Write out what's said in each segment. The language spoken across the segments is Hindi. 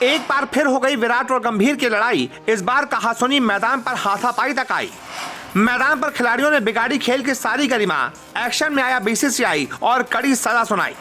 एक बार फिर हो गई विराट और गंभीर की लड़ाई। इस बार कहासुनी मैदान पर हाथापाई तक आई। मैदान पर खिलाड़ियों ने बिगाड़ी खेल की सारी गरिमा। एक्शन में आया बीसीसीआई और कड़ी सजा सुनाई।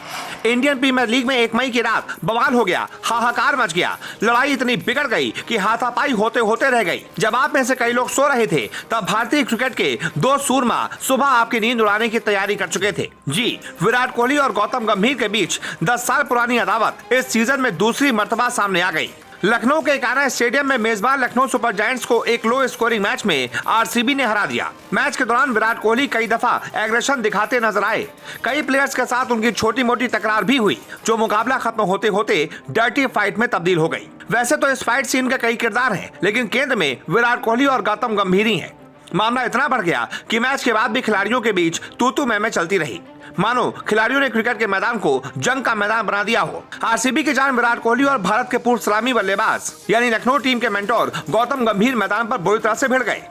इंडियन प्रीमियर लीग में 1 मई की रात बवाल हो गया, हाहाकार मच गया। लड़ाई इतनी बिगड़ गई कि हाथापाई होते होते रह गई। जब आप में से कई लोग सो रहे थे तब भारतीय क्रिकेट के 2 सूरमा सुबह आपकी नींद उड़ाने की तैयारी कर चुके थे। जी, विराट कोहली और गौतम गंभीर के बीच 10 साल पुरानी अदावत इस सीजन में दूसरी मर्तबा सामने आ गई। लखनऊ के एकाना स्टेडियम में मेजबान लखनऊ सुपर जायंट्स को एक लो स्कोरिंग मैच में आरसीबी ने हरा दिया। मैच के दौरान विराट कोहली कई दफा एग्रेशन दिखाते नजर आए। कई प्लेयर्स के साथ उनकी छोटी मोटी तकरार भी हुई, जो मुकाबला खत्म होते होते डर्टी फाइट में तब्दील हो गई। वैसे तो इस फाइट सीन के कई किरदार हैं, लेकिन केंद्र में विराट कोहली और गौतम गंभीर ही हैं। मामला इतना बढ़ गया कि मैच के बाद भी खिलाड़ियों के बीच तू मैं चलती रही, मानो खिलाड़ियों ने क्रिकेट के मैदान को जंग का मैदान बना दिया हो। आरसीबी की जान विराट कोहली और भारत के पूर्व सलामी बल्लेबाज यानी लखनऊ टीम के मेंटोर गौतम गंभीर मैदान पर बुरी तरह से भिड़ गए।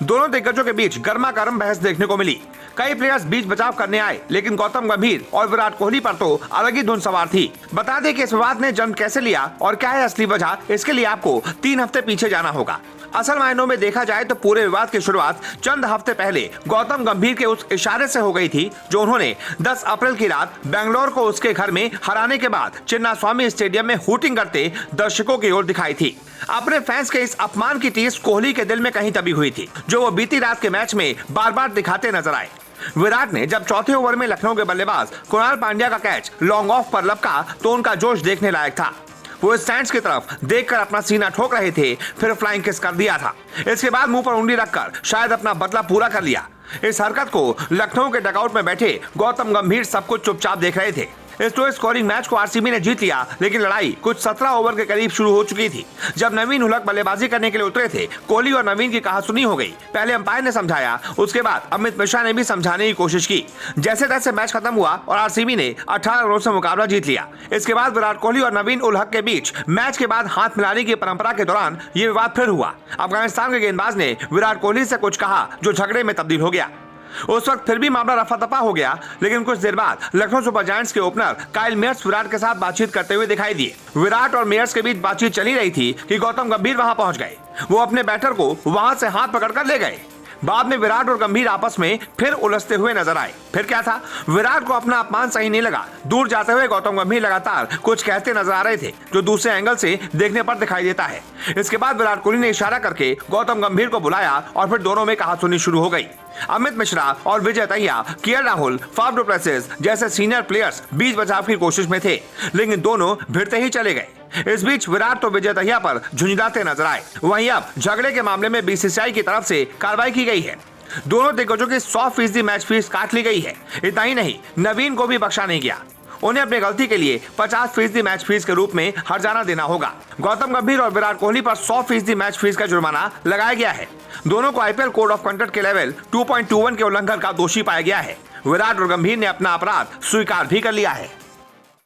दोनों दिग्गजों के बीच गर्मा गर्म बहस देखने को मिली। कई प्लेयर्स बीच बचाव करने आए, लेकिन गौतम गंभीर और विराट कोहली पर तो अलग ही धुन सवार थी। बता दें कि इस विवाद ने जन्म कैसे लिया और क्या है असली वजह, इसके लिए आपको 3 हफ्ते पीछे जाना होगा। असल मायनों में देखा जाए तो पूरे विवाद की शुरुआत चंद हफ्ते पहले गौतम गंभीर के उस इशारे से हो गई थी, जो उन्होंने 10 अप्रैल की रात बेंगलोर को उसके घर में हराने के बाद चिन्नास्वामी स्टेडियम में हूटिंग करते दर्शकों की ओर दिखाई थी। अपने फैंस के इस अपमान की टीस कोहली के दिल में कहीं दबी हुई थी, जो वो बीती रात के मैच में बार बार दिखाते नजर आए। विराट ने जब चौथे ओवर में लखनऊ के बल्लेबाज कुणाल पांड्या का कैच लॉन्ग ऑफ पर लपका तो उनका जोश देखने लायक था। वो स्टैंड्स की तरफ देखकर अपना सीना ठोक रहे थे, फिर फ्लाइंग किस कर दिया था। इसके बाद मुंह पर उंगली रखकर शायद अपना बदला पूरा कर लिया। इस हरकत को लखनऊ के डगआउट में बैठे गौतम गंभीर सब कुछ चुपचाप देख रहे थे। इस लो स्कोरिंग मैच को आरसीबी ने जीत लिया, लेकिन लड़ाई कुछ 17 ओवर के करीब शुरू हो चुकी थी। जब नवीन उलहक बल्लेबाजी करने के लिए उतरे थे, कोहली और नवीन की कहासुनी हो गई। पहले अंपायर ने समझाया, उसके बाद अमित मिश्रा ने भी समझाने की कोशिश की। जैसे तैसे मैच खत्म हुआ और आरसीबी ने 18 रनों से मुकाबला जीत लिया। इसके बाद विराट कोहली और नवीन उलहक के बीच मैच के बाद हाथ मिलाने की परंपरा के दौरान ये विवाद फिर हुआ। अफगानिस्तान के गेंदबाज ने विराट कोहली से कुछ कहा, जो झगड़े में तब्दील हो गया। उस वक्त फिर भी मामला रफा दफा हो गया, लेकिन कुछ देर बाद लखनऊ सुपर जायंट्स के ओपनर काइल मेयर्स विराट के साथ बातचीत करते हुए दिखाई दिए। विराट और मेयर्स के बीच बातचीत चली रही थी कि गौतम गंभीर वहां पहुंच गए। वो अपने बैटर को वहां से हाथ पकड़कर ले गए। बाद में विराट और गंभीर आपस में फिर उलझते हुए नजर आए। फिर क्या था, विराट को अपना अपमान सही नहीं लगा। दूर जाते हुए गौतम गंभीर लगातार कुछ कहते नजर आ रहे थे, जो दूसरे एंगल से देखने पर दिखाई देता है। इसके बाद विराट कोहली ने इशारा करके गौतम गंभीर को बुलाया और फिर दोनों में कहासुनी शुरू हो गई। अमित मिश्रा और Vijay Dahiya, KL Rahul, Faf du Plessis जैसे सीनियर प्लेयर्स बीच बचाव की कोशिश में थे, लेकिन दोनों भिड़ते ही चले गए। इस बीच विराट तो विजय दहिया पर झुंझलाते नजर आए। वहीं अब झगड़े के मामले में बीसीसीआई की तरफ से कार्रवाई की गई है। दोनों दिग्गजों की 100% मैच फीस काट ली गई है। इतना ही नहीं, नवीन को भी बख्शा नहीं गया। उन्हें अपनी गलती के लिए 50% मैच फीस के रूप में हर्जाना देना होगा। गौतम गंभीर और विराट कोहली पर 100% मैच फीस का जुर्माना लगाया गया है। दोनों को आईपीएल कोड ऑफ कंडक्ट के लेवल 2.21 के उल्लंघन का दोषी पाया गया है। विराट और गंभीर ने अपना अपराध स्वीकार भी कर लिया है।